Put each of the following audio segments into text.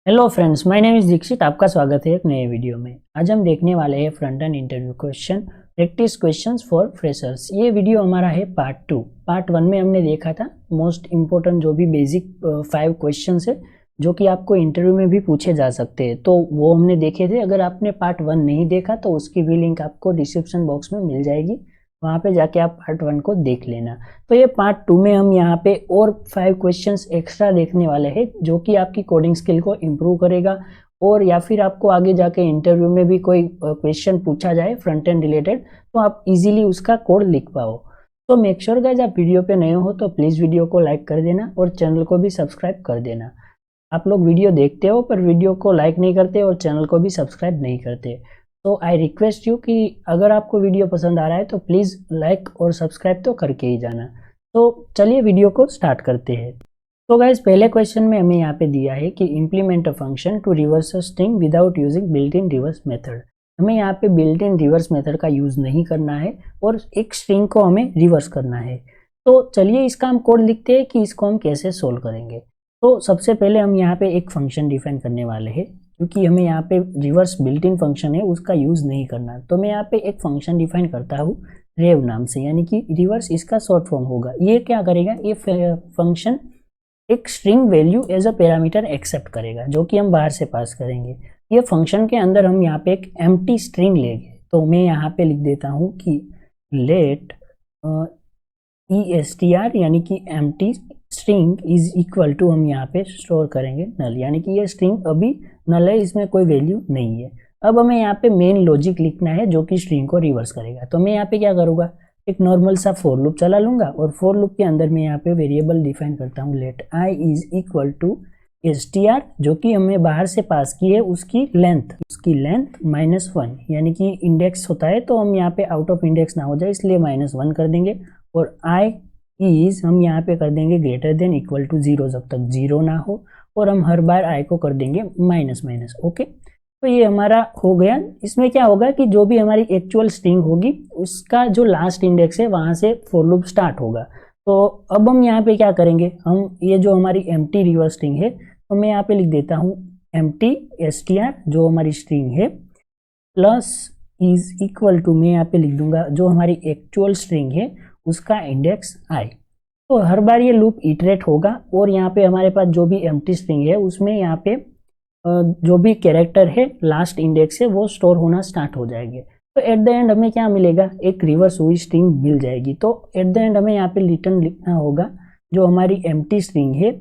Hello friends, my name is Dikshit. आपका स्वागत है एक नए वीडियो में। आज हम देखने वाले हैं front end interview question, practice questions for freshers. ये वीडियो हमारा है पार्ट 2। पार्ट 1 में हमने देखा था मोस्ट इम्पोर्टेंट जो भी बेसिक 5 क्वेश्चंस है जो कि आपको इंटरव्यू में भी पूछे जा सकते हैं, तो वो हमने देखे थे। अगर आपने पार्ट 1 नहीं देखा तो उसकी भी लिंक आपको डिस्क्रिप्शन बॉक्स में मिल जाएगी, वहाँ पे जाके आप पार्ट 1 को देख लेना। तो ये पार्ट 2 में हम यहाँ पे और 5 क्वेश्चंस एक्स्ट्रा देखने वाले हैं जो कि आपकी कोडिंग स्किल को इम्प्रूव करेगा, और या फिर आपको आगे जाके इंटरव्यू में भी कोई क्वेश्चन पूछा जाए फ्रंट एंड रिलेटेड तो आप इजीली उसका कोड लिख पाओ। तो मेक श्योर गाइस, आप वीडियो पे नए हो तो प्लीज़ वीडियो को लाइक कर देना और चैनल को भी सब्सक्राइब कर देना। आप लोग वीडियो देखते हो पर वीडियो को लाइक नहीं करते और चैनल को भी सब्सक्राइब नहीं करते। तो आई रिक्वेस्ट यू कि अगर आपको वीडियो पसंद आ रहा है तो प्लीज़ लाइक और सब्सक्राइब तो करके ही जाना। तो चलिए वीडियो को स्टार्ट करते हैं। तो गाइज, पहले क्वेश्चन में हमें यहाँ पे दिया है कि implement a function to reverse a string without using built in reverse method. हमें यहाँ पे बिल्ट इन रिवर्स मेथड का यूज नहीं करना है और एक स्ट्रिंग को हमें रिवर्स करना है। तो चलिए इसका हम कोड लिखते हैं कि इसको हम कैसे सोल्व करेंगे। तो सबसे पहले हम यहाँ पे एक फंक्शन डिफाइन करने वाले हैं, क्योंकि हमें यहाँ पे रिवर्स बिल्ट इन फंक्शन है उसका यूज नहीं करना। तो मैं यहाँ पे एक फंक्शन डिफाइन करता हूँ रेव नाम से, यानी कि रिवर्स इसका शॉर्ट फॉर्म होगा। ये क्या करेगा, ये फंक्शन एक string value as a parameter accept करेगा जो कि हम बाहर से पास करेंगे। ये फंक्शन के अंदर हम यहाँ पे एक एम्प्टी स्ट्रिंग लेंगे। तो मैं यहाँ पे लिख देता हूँ कि लेट ESTR यानी कि empty string is equal to, हम यहाँ पे स्टोर करेंगे नल, यानी कि ये स्ट्रिंग अभी नल है, इसमें कोई वैल्यू नहीं है। अब हमें यहाँ पे मेन लॉजिक लिखना है जो कि स्ट्रिंग को रिवर्स करेगा। तो मैं यहाँ पे क्या करूँगा, एक नॉर्मल सा फॉर लूप चला लूंगा और फॉर लूप के अंदर मैं यहाँ पे वेरिएबल डिफाइन करता हूँ let I is equal to str, जो कि हमें बाहर से पास की है उसकी लेंथ -1, यानी कि इंडेक्स होता है तो हम यहाँ पे आउट ऑफ इंडेक्स ना हो जाए इसलिए -1 कर देंगे। और I इज हम यहाँ पे कर देंगे ग्रेटर देन इक्वल टू 0 जब तक 0 ना हो, और हम हर बार I को कर देंगे माइनस। ओके, तो ये हमारा हो गया। इसमें क्या होगा कि जो भी हमारी एक्चुअल स्ट्रिंग होगी उसका जो लास्ट इंडेक्स है वहां से फॉर लूप स्टार्ट होगा। तो अब हम यहाँ पे क्या करेंगे, हम ये जो हमारी एम्प्टी रिवर्स स्ट्रिंग है तो मैं यहाँ पे लिख देता हूँ एम्प्टी str जो हमारी स्ट्रिंग है प्लस इज इक्वल टू, मैं यहाँ पे लिख दूंगा जो हमारी एक्चुअल स्ट्रिंग है उसका इंडेक्स I। तो हर बार ये लूप इटरेट होगा और यहाँ पे हमारे पास जो भी एम्प्टी स्ट्रिंग है उसमें यहाँ पे जो भी कैरेक्टर है लास्ट इंडेक्स से वो स्टोर होना स्टार्ट हो जाएंगे। तो एट द एंड हमें क्या मिलेगा, एक रिवर्स हुई स्ट्रिंग मिल जाएगी। तो एट द एंड हमें यहाँ पे रिटर्न लिखना होगा जो हमारी एम्प्टी स्ट्रिंग है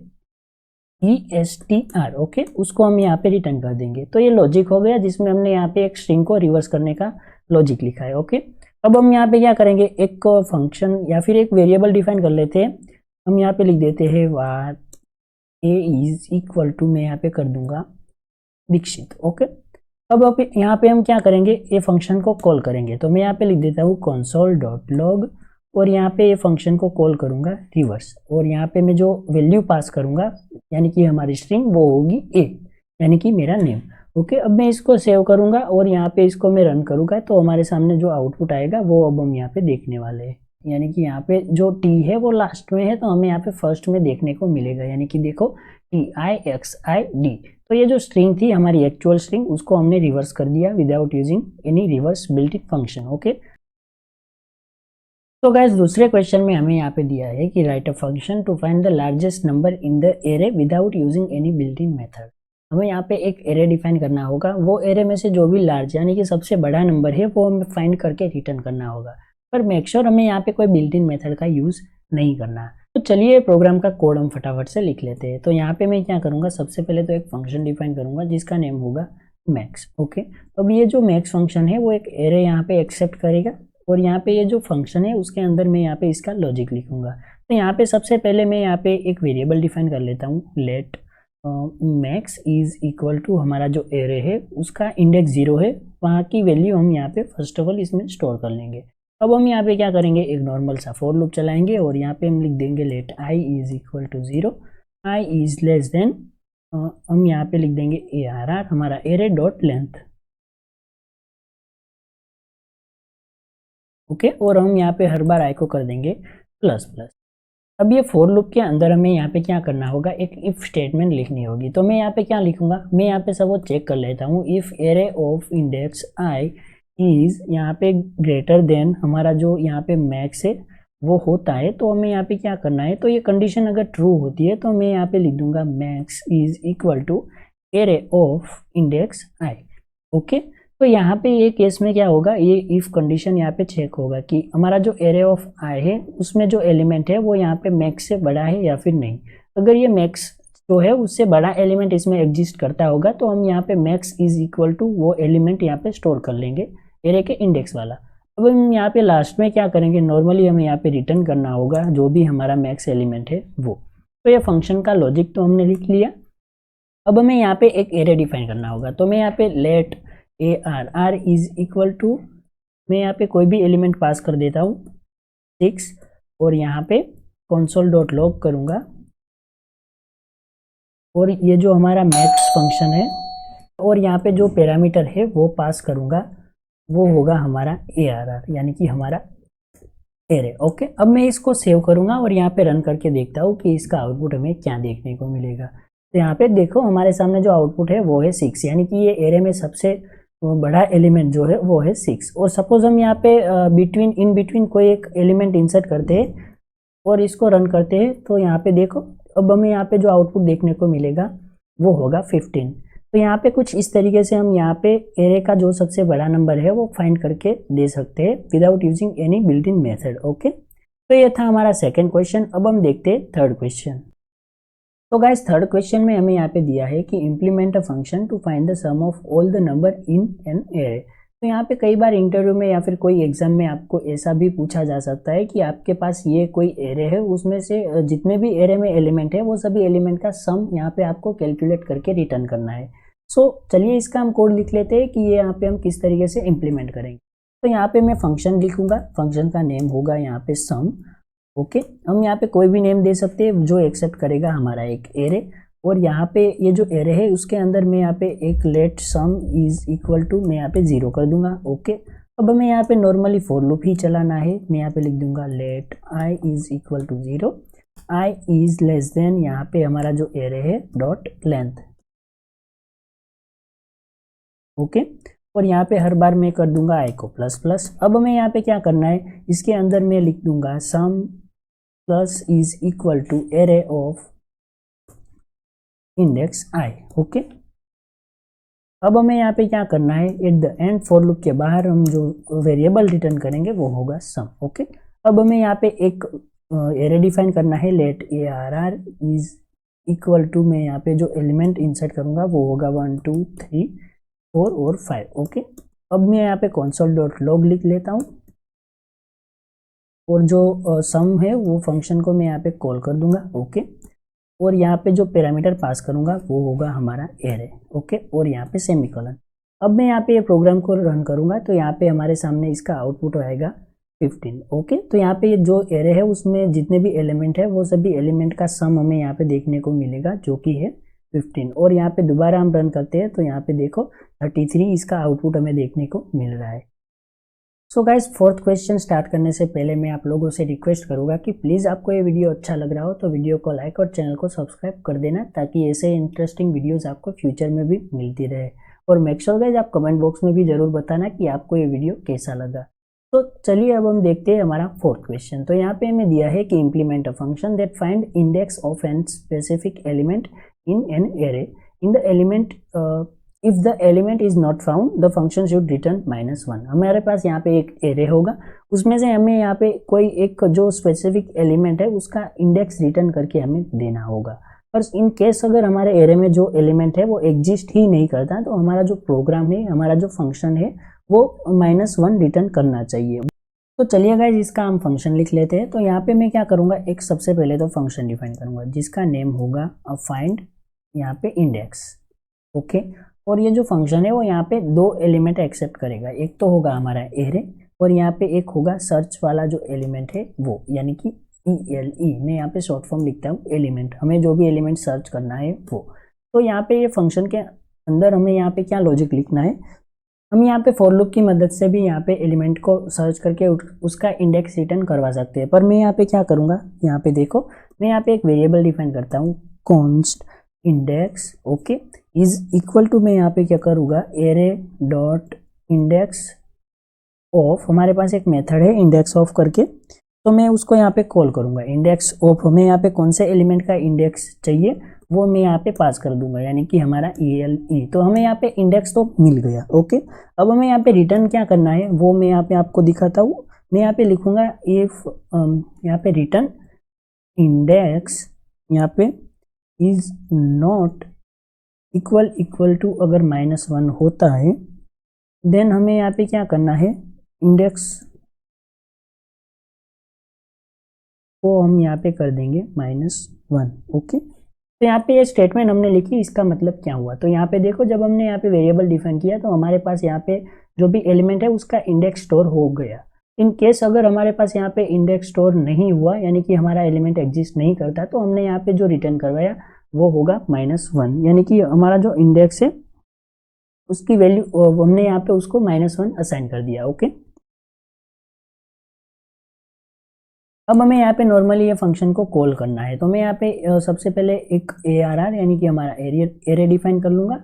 ESTR। ओके, उसको हम यहाँ पे रिटर्न कर देंगे। तो ये लॉजिक हो गया जिसमें हमने यहाँ पे एक स्ट्रिंग को रिवर्स करने का लॉजिक लिखा है। ओके, अब हम यहाँ पे क्या करेंगे, एक फंक्शन या फिर एक वेरिएबल डिफाइन कर लेते हैं। हम यहाँ पे लिख देते हैं वार A इज इक्वल टू, मैं यहाँ पे कर दूंगा दीक्षित। ओके, अब यहाँ पे हम क्या करेंगे, ये फंक्शन को कॉल करेंगे। तो मैं यहाँ पे लिख देता हूँ console.log और यहाँ पे ये फंक्शन को कॉल करूंगा रिवर्स, और यहाँ पे मैं जो वैल्यू पास करूंगा यानी कि हमारी स्ट्रिंग वो होगी A, यानी कि मेरा नेम। ओके, अब मैं इसको सेव करूंगा और यहाँ पे इसको मैं रन करूंगा तो हमारे सामने जो आउटपुट आएगा वो अब हम यहाँ पे देखने वाले हैं। यानी कि यहाँ पे जो T है वो लास्ट में है तो हमें यहाँ पे फर्स्ट में देखने को मिलेगा, यानी कि देखो TIXID। तो ये जो स्ट्रिंग थी हमारी एक्चुअल स्ट्रिंग उसको हमने रिवर्स कर दिया without using any reverse built in function. Okay, तो गाइस दूसरे क्वेश्चन में हमें यहाँ पे दिया है कि write a function to find the largest number in the array without using any built in method. हमें यहाँ पे एक एरे डिफाइन करना होगा, वो एरे में से जो भी लार्ज यानी कि सबसे बड़ा नंबर है वो हमें फाइंड करके रिटर्न करना होगा। पर मेक श्योर हमें यहाँ पे कोई बिल्ट इन मेथड का यूज नहीं करना। तो चलिए प्रोग्राम का कोड हम फटाफट से लिख लेते हैं। तो यहाँ पे मैं क्या करूँगा, सबसे पहले तो एक फंक्शन डिफाइन करूँगा जिसका नेम होगा मैक्स। ओके, अब ये जो मैक्स फंक्शन है वो एक एरे यहाँ पे एक्सेप्ट करेगा और यहाँ पे ये जो फंक्शन है उसके अंदर मैं यहाँ पे इसका लॉजिक लिखूंगा। तो यहाँ पे सबसे पहले मैं यहाँ पे एक वेरिएबल डिफाइन कर लेता हूँ let max is equal to, हमारा जो एरे है उसका इंडेक्स 0 है, वहाँ की वैल्यू हम यहाँ पे फर्स्ट ऑफ ऑल इसमें स्टोर कर लेंगे। अब हम यहाँ पे क्या करेंगे, एक नॉर्मल सा फॉर लूप चलाएंगे और यहाँ पे हम लिख देंगे let I is equal to 0, I is less than, हम यहाँ पे लिख देंगे ARR हमारा एरे डॉट लेंथ। ओके, और हम यहाँ पे हर बार I को कर देंगे प्लस प्लस। अब ये फॉर लूप के अंदर हमें यहाँ पे क्या करना होगा, एक इफ स्टेटमेंट लिखनी होगी। तो मैं यहाँ पे क्या लिखूंगा, मैं यहाँ पे सब चेक कर लेता हूँ। If array of index I is यहाँ पे ग्रेटर देन हमारा जो यहाँ पे मैक्स है वो होता है, तो हमें यहाँ पे क्या करना है, तो ये कंडीशन अगर ट्रू होती है तो मैं यहाँ पे लिख दूंगा max is equal to array of index I. Okay, तो यहाँ पे ये केस में क्या होगा, ये इफ कंडीशन यहाँ पे चेक होगा कि हमारा जो एरे ऑफ आई है उसमें जो एलिमेंट है वो यहाँ पे मैक्स से बड़ा है या फिर नहीं। अगर ये मैक्स जो है उससे बड़ा एलिमेंट इसमें एग्जिस्ट करता होगा तो हम यहाँ पे मैक्स इज इक्वल टू वो एलिमेंट यहाँ पे स्टोर कर लेंगे, एरे के इंडेक्स वाला। अब हम यहाँ पे लास्ट में क्या करेंगे, नॉर्मली हमें यहाँ पे रिटर्न करना होगा जो भी हमारा मैक्स एलिमेंट है वो। तो ये फंक्शन का लॉजिक तो हमने लिख लिया। अब हमें यहाँ पे एक एरे डिफाइन करना होगा। तो मैं यहाँ पे let A R, R is equal to, मैं यहाँ पे कोई भी एलिमेंट पास कर देता हूँ 6 और यहाँ पे console डॉट लॉग करूँगा और ये जो हमारा मैक्स फंक्शन है और यहाँ पे जो पैरामीटर है वो पास करूँगा, वो होगा हमारा ए आर आर, यानी कि हमारा एरे। ओके, अब मैं इसको सेव करूँगा और यहाँ पे रन करके देखता हूँ कि इसका आउटपुट हमें क्या देखने को मिलेगा। तो यहाँ पे देखो हमारे सामने जो आउटपुट है वो है 6, यानी कि ये एरे में सबसे बड़ा एलिमेंट जो है वो है 6। और सपोज हम यहाँ पे इन बिटवीन कोई एक एलिमेंट इंसर्ट करते हैं और इसको रन करते हैं, तो यहाँ पे देखो अब हमें यहाँ पे जो आउटपुट देखने को मिलेगा वो होगा 15। तो यहाँ पे कुछ इस तरीके से हम यहाँ पे एरे का जो सबसे बड़ा नंबर है वो फाइंड करके दे सकते हैं without using any built in method. Okay, तो ये था हमारा सेकेंड क्वेश्चन। अब हम देखते हैं थर्ड क्वेश्चन। तो गाइस थर्ड क्वेश्चन में हमें यहाँ पे दिया है कि implement a function to find the sum of all the numbers in an array. तो यहाँ पे कई बार इंटरव्यू में या फिर कोई एग्जाम में आपको ऐसा भी पूछा जा सकता है कि आपके पास ये कोई एरे है, उसमें से जितने भी एरे में एलिमेंट है वो सभी एलिमेंट का सम यहाँ पे आपको कैलकुलेट करके रिटर्न करना है। सो चलिए इसका हम कोड लिख लेते हैं कि ये यहाँ पे हम किस तरीके से इम्प्लीमेंट करेंगे। तो यहाँ पे मैं फंक्शन लिखूंगा, फंक्शन का नेम होगा यहाँ पे सम। ओके, हम यहाँ पे कोई भी नेम दे सकते हैं जो एक्सेप्ट करेगा हमारा एक एरे। और यहाँ पे ये जो एरे है उसके अंदर मैं यहाँ पे एक let sum is equal to मैं यहाँ पे 0 कर दूंगा। ओके, अब हमें यहाँ पे नॉर्मली फॉर लूप ही चलाना है। मैं यहाँ पे लिख दूंगा let I is equal to 0, I is less than यहाँ पे हमारा जो एरे है डॉट लेंथ। ओके, और यहाँ पे हर बार मैं कर दूंगा आई को प्लस प्लस। अब हमें यहाँ पे क्या करना है, इसके अंदर मैं लिख दूंगा sum plus is equal to array of index I. Okay, अब हमें यहाँ पे क्या करना है, at the end for loop के बाहर हम जो वेरिएबल रिटर्न करेंगे वो होगा सम। ओके, अब हमें यहाँ पे एक एरे डिफाइन करना है, let A R R is equal to मैं यहाँ पे जो एलिमेंट इंसर्ट करूंगा वो होगा 1 2 3 4 और 5। ओके, अब मैं यहाँ पे console डॉट लॉग लिख लेता हूँ और जो सम है वो फंक्शन को मैं यहाँ पे कॉल कर दूंगा। ओके, और यहाँ पे जो पैरामीटर पास करूंगा वो होगा हमारा एरे। ओके, और यहाँ पे सेमीकोलन। अब मैं यहाँ पे ये प्रोग्राम को रन करूंगा तो यहाँ पे हमारे सामने इसका आउटपुट आएगा 15। ओके, तो यहाँ पे जो एरे है उसमें जितने भी एलिमेंट है वो सभी एलिमेंट का सम हमें यहाँ पे देखने को मिलेगा जो कि है 15। और यहाँ पे दोबारा हम रन करते हैं तो यहाँ पे देखो 33 इसका आउटपुट हमें देखने को मिल रहा है। So guys fourth question start करने से पहले मैं आप लोगों से रिक्वेस्ट करूंगा कि प्लीज़ आपको ये वीडियो अच्छा लग रहा हो तो वीडियो को लाइक और चैनल को सब्सक्राइब कर देना, ताकि ऐसे इंटरेस्टिंग वीडियोस आपको फ्यूचर में भी मिलती रहे। और मेक श्योर गाइस आप कमेंट बॉक्स में भी जरूर बताना कि आपको ये वीडियो कैसा लगा। तो चलिए अब हम देखते हैं हमारा फोर्थ क्वेश्चन। तो यहाँ पे हमें दिया है कि implement a function that find index of an specific element in an array in the element if the element is not found the function should return -1। हमारे पास यहाँ पे एक एरे होगा, उसमें से हमें यहाँ पे कोई एक जो स्पेसिफिक एलिमेंट है उसका इंडेक्स रिटर्न करके हमें देना होगा। पर इन केस अगर हमारे एरे में जो एलिमेंट है वो एग्जिस्ट ही नहीं करता तो हमारा जो प्रोग्राम है, हमारा जो फंक्शन है वो -1 रिटर्न करना चाहिए। तो चलिए गाइस इसका हम फंक्शन लिख लेते हैं। तो यहाँ पे मैं क्या करूँगा, एक सबसे पहले तो फंक्शन डिफाइन करूँगा जिसका नेम होगा फाइंड यहाँ पे इंडेक्स। ओके, और ये जो फंक्शन है वो यहाँ पे 2 एलिमेंट एक्सेप्ट करेगा, एक तो होगा हमारा एरे और यहाँ पे एक होगा सर्च वाला जो एलिमेंट है वो, यानी कि ELE। मैं यहाँ पे शॉर्ट फॉर्म लिखता हूँ एलिमेंट, हमें जो भी एलिमेंट सर्च करना है वो। तो यहाँ पे ये फंक्शन के अंदर हमें यहाँ पे क्या लॉजिक लिखना है, हम यहाँ पे फॉर लूप की मदद से भी यहाँ पे एलिमेंट को सर्च करके उसका इंडेक्स रिटर्न करवा सकते हैं। पर मैं यहाँ पे क्या करूँगा, यहाँ पे देखो मैं यहाँ पे एक वेरिएबल डिफाइन करता हूँ const index, okay, is equal to, मैं यहाँ पे क्या करूँगा, एरे डॉट इंडेक्स ऑफ, हमारे पास एक मेथड है इंडेक्स ऑफ करके, तो मैं उसको यहाँ पे कॉल करूँगा। इंडेक्स ऑफ हमें यहाँ पे कौन से एलिमेंट का इंडेक्स चाहिए वो मैं यहाँ पे पास कर दूंगा, यानी कि हमारा ELE। तो हमें यहाँ पे इंडेक्स तो मिल गया, ओके। अब हमें यहाँ पे रिटर्न क्या करना है वो मैं यहाँ पे आपको दिखाता हूँ। मैं यहाँ पे लिखूंगा इफ यहाँ पे रिटर्न इंडेक्स यहाँ पे इज नॉट इक्वल टू, अगर -1 होता है देन हमें यहाँ पे क्या करना है, इंडेक्स को हम यहाँ पे कर देंगे -1, ओके। तो यहाँ पे ये स्टेटमेंट हमने लिखी, इसका मतलब क्या हुआ, तो यहाँ पे देखो जब हमने यहाँ पे वेरिएबल डिफाइन किया तो हमारे पास यहाँ पे जो भी एलिमेंट है उसका इंडेक्स स्टोर हो गया। इन केस अगर हमारे पास यहाँ पे इंडेक्स स्टोर नहीं हुआ, यानी कि हमारा एलिमेंट एग्जिस्ट नहीं करता, तो हमने यहाँ पे जो रिटर्न करवाया वो होगा -1, यानी कि हमारा जो इंडेक्स है उसकी वैल्यू हमने यहाँ पे उसको -1 असाइन कर दिया, ओके। अब हमें यहाँ पे नॉर्मली ये फंक्शन को कॉल करना है, तो मैं यहाँ पे सबसे पहले एक ARR यानी कि हमारा एरे डिफाइन कर लूँगा,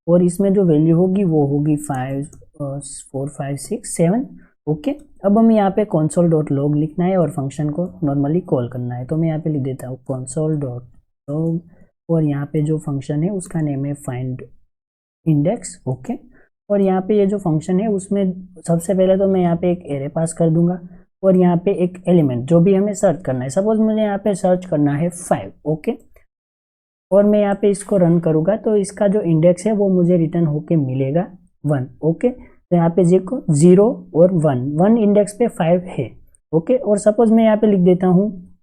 और इसमें जो वैल्यू होगी वो होगी 5 4 5 6 7, ओके। अब हमें यहाँ पे console.log लिखना है और फंक्शन को नॉर्मली कॉल करना है, तो मैं यहाँ पे लिख देता हूँ console.log, और यहाँ पे जो फंक्शन है उसका नेम है फाइंड इंडेक्स, ओके। और यहाँ पे ये जो फंक्शन है उसमें सबसे पहले तो मैं यहाँ पे एक एरे पास कर दूंगा, और यहाँ पे एक एलिमेंट जो भी हमें सर्च करना है, सपोज मुझे यहाँ पे सर्च करना है 5, ओके, और मैं यहाँ पे इसको रन करूँगा तो इसका जो इंडेक्स है वो मुझे रिटर्न होके मिलेगा 1, ओके। तो यहाँ पे देखो 0 और 1 इंडेक्स पे 5 है, ओके। और सपोज मैं यहाँ पे लिख देता हूँ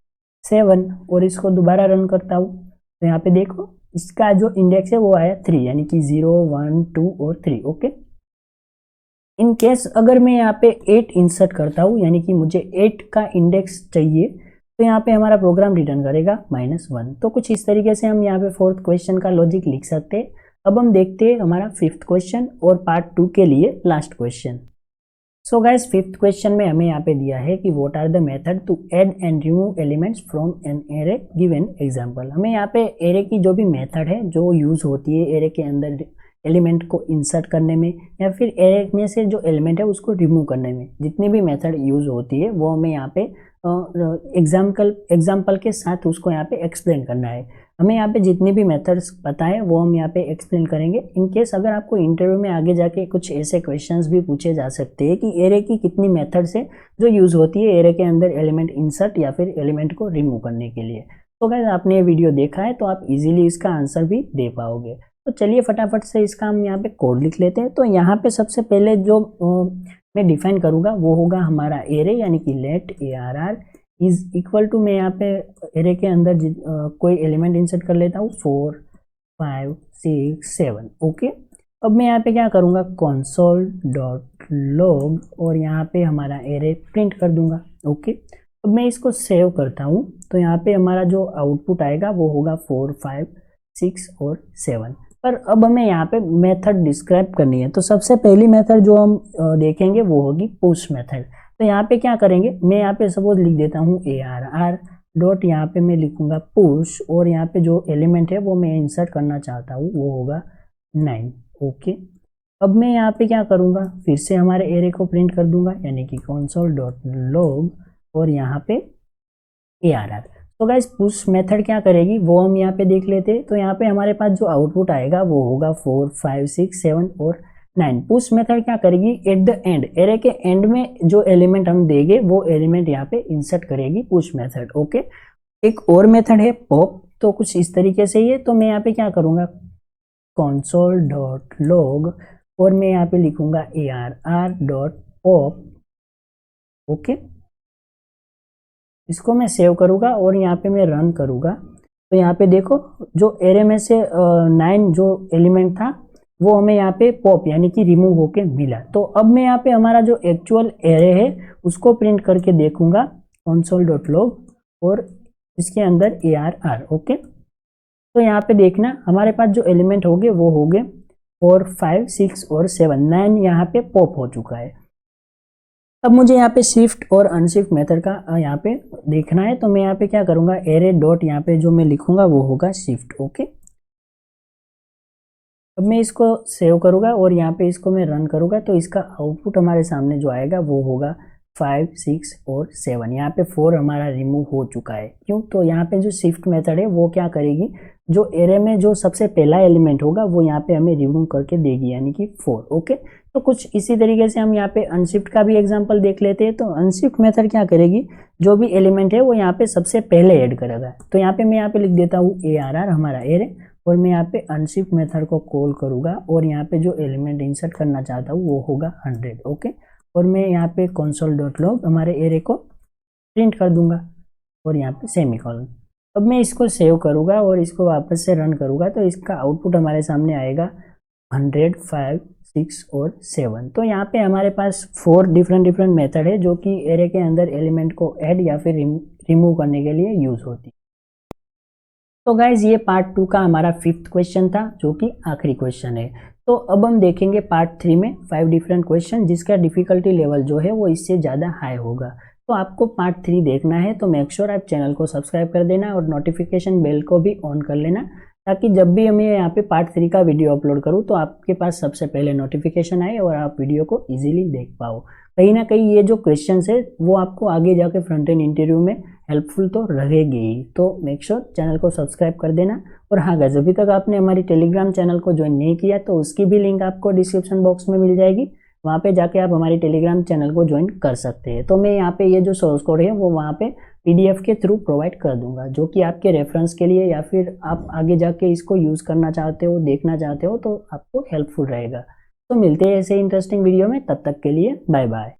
7 और इसको दोबारा रन करता हूँ, तो यहाँ पे देखो इसका जो इंडेक्स है वो आया 3, यानी कि 0 1 2 और 3, ओके। इन केस अगर मैं यहाँ पे 8 इंसर्ट करता हूँ, यानी कि मुझे 8 का इंडेक्स चाहिए, तो यहाँ पे हमारा प्रोग्राम रिटर्न करेगा -1। तो कुछ इस तरीके से हम यहाँ पे 4th क्वेश्चन का लॉजिक लिख सकते हैं। अब हम देखते हैं हमारा 5th क्वेश्चन और पार्ट 2 के लिए last question. So guys 5th question में हमें यहाँ पे दिया है कि what are the method to add and remove elements from an array, give an example. हमें यहाँ पे एरे की जो भी मेथड है जो यूज होती है एरे के अंदर एलिमेंट को इंसर्ट करने में, या फिर एरे में से जो एलिमेंट है उसको रिमूव करने में, जितनी भी मेथड यूज होती है वो हमें यहाँ पे एग्जाम्पल के साथ उसको यहाँ पे एक्सप्लेन करना है। हमें यहाँ पे जितनी भी मेथड्स पता है वो हम यहाँ पे एक्सप्लेन करेंगे। इन केस अगर आपको इंटरव्यू में आगे जाके कुछ ऐसे क्वेश्चंस भी पूछे जा सकते हैं कि एरे की कितनी मेथड्स है जो यूज होती है एरे के अंदर एलिमेंट इंसर्ट या फिर एलिमेंट को रिमूव करने के लिए। तो गाइस आपने ये वीडियो देखा है तो आप इजीली इसका आंसर भी दे पाओगे। तो चलिए फटाफट से इसका हम यहाँ पे कोड लिख लेते हैं। तो यहाँ पे सबसे पहले जो मैं डिफाइन करूँगा वो होगा हमारा एरे, यानी कि let ARR is equal to, मैं यहाँ पे एरे के अंदर कोई एलिमेंट इंसर्ट कर लेता हूँ 4 5 6 7, ओके। अब मैं यहाँ पे क्या करूँगा console.log और यहाँ पे हमारा एरे प्रिंट कर दूंगा, ओके। अब मैं इसको सेव करता हूँ तो यहाँ पे हमारा जो आउटपुट आएगा वो होगा 4 5 6 और 7। पर अब हमें यहाँ पे मेथड डिस्क्राइब करनी है, तो सबसे पहली मेथड जो हम देखेंगे वो होगी पुश मेथड। तो यहाँ पे क्या करेंगे, मैं यहाँ पे सपोज लिख देता हूँ ARR डॉट, यहाँ पे मैं लिखूंगा पुश, और यहाँ पे जो एलिमेंट है वो मैं इंसर्ट करना चाहता हूँ वो होगा 9, ओके। अब मैं यहाँ पे क्या करूँगा, फिर से हमारे एरे को प्रिंट कर दूंगा, यानी कि console.log और यहाँ पे ARR। तो गाइस पुश मेथड क्या करेगी वो हम यहाँ पे देख लेते हैं। तो यहाँ पे हमारे पास जो आउटपुट आएगा वो होगा 4 5 6 7 और 9। पुश मेथड क्या करेगी, एट द एंड, एरे के एंड में जो एलिमेंट हम देंगे वो एलिमेंट यहाँ पे इंसर्ट करेगी पुश मेथड, ओके। एक और मेथड है पॉप, तो कुछ इस तरीके से ही है। तो मैं यहाँ पे क्या करूँगा console.log और मैं यहाँ पे लिखूंगा ARR.pop, ओके। इसको मैं सेव करूँगा और यहाँ पे मैं रन करूँगा। तो यहाँ पे देखो जो एरे में से 9 जो एलिमेंट था वो हमें यहाँ पे पॉप यानी कि रिमूव होके मिला। तो अब मैं यहाँ पे हमारा जो एक्चुअल एरे है उसको प्रिंट करके देखूंगा console.log और इसके अंदर ARR, ओके। तो यहाँ पे देखना हमारे पास जो एलिमेंट होंगे वो होंगे 4, 5, 6 और 7, 9 यहाँ पे पॉप हो चुका है। अब मुझे यहाँ पे शिफ्ट और अनशिफ्ट मेथड का यहाँ पे देखना है, तो मैं यहाँ पे क्या करूँगा, एरे डॉट यहाँ पे जो मैं लिखूंगा वो होगा शिफ्ट। ओके, अब मैं इसको सेव करूँगा और यहाँ पे इसको मैं रन करूँगा, तो इसका आउटपुट हमारे सामने जो आएगा वो होगा 5, 6 और 7। यहाँ पे 4 हमारा रिमूव हो चुका है। क्यों? तो यहाँ पे जो शिफ्ट मेथड है वो क्या करेगी, जो एरे में जो सबसे पहला एलिमेंट होगा वो यहाँ पे हमें रिमूव करके देगी, यानी कि 4। ओके, तो कुछ इसी तरीके से हम यहाँ पे अनशिफ्ट का भी एग्जांपल देख लेते हैं। तो अनशिफ्ट मेथड क्या करेगी, जो भी एलिमेंट है वो यहाँ पे सबसे पहले ऐड करेगा। तो यहाँ पे मैं यहाँ पे लिख देता हूँ ARR हमारा एरे, और मैं यहाँ पे अनशिफ्ट मेथड को कॉल करूँगा और यहाँ पे जो एलिमेंट इंसर्ट करना चाहता हूँ वो होगा 100। ओके, और मैं यहाँ पे console.log हमारे एरे को प्रिंट कर दूंगा और यहाँ पे सेमीकोलन। अब मैं इसको सेव करूँगा और इसको वापस से रन करूँगा, तो इसका आउटपुट हमारे सामने आएगा 100, 5, 6 और 7। तो यहाँ पे हमारे पास 4 डिफरेंट मेथड है जो कि एरे के अंदर एलिमेंट को ऐड या फिर रिमूव करने के लिए यूज होती है। तो गाइज ये पार्ट 2 का हमारा 5th क्वेश्चन था, जो कि आखिरी क्वेश्चन है। तो अब हम देखेंगे पार्ट 3 में 5 डिफरेंट क्वेश्चन, जिसका डिफिकल्टी लेवल जो है वो इससे ज़्यादा हाई होगा। तो आपको पार्ट 3 देखना है तो मेक श्योर आप चैनल को सब्सक्राइब कर देना और नोटिफिकेशन बेल को भी ऑन कर लेना, ताकि जब भी मैं यहाँ पे पार्ट 3 का वीडियो अपलोड करूँ तो आपके पास सबसे पहले नोटिफिकेशन आए और आप वीडियो को इजीली देख पाओ। कहीं ना कहीं ये जो क्वेश्चंस है वो आपको आगे जाके फ्रंट एंड इंटरव्यू में हेल्पफुल तो रहेगी ही। तो मेक श्योर चैनल को सब्सक्राइब कर देना। और हाँ गाइस, अभी तक आपने हमारी टेलीग्राम चैनल को ज्वाइन नहीं किया तो उसकी भी लिंक आपको डिस्क्रिप्शन बॉक्स में मिल जाएगी, वहाँ पे जाके आप हमारी टेलीग्राम चैनल को ज्वाइन कर सकते हैं। तो मैं यहाँ पे ये जो सोर्स कोड है वो वहाँ पे PDF के थ्रू प्रोवाइड कर दूंगा, जो कि आपके रेफरेंस के लिए या फिर आप आगे जाके इसको यूज़ करना चाहते हो, देखना चाहते हो, तो आपको हेल्पफुल रहेगा। तो मिलते हैं ऐसे इंटरेस्टिंग वीडियो में, तब तक के लिए बाय बाय।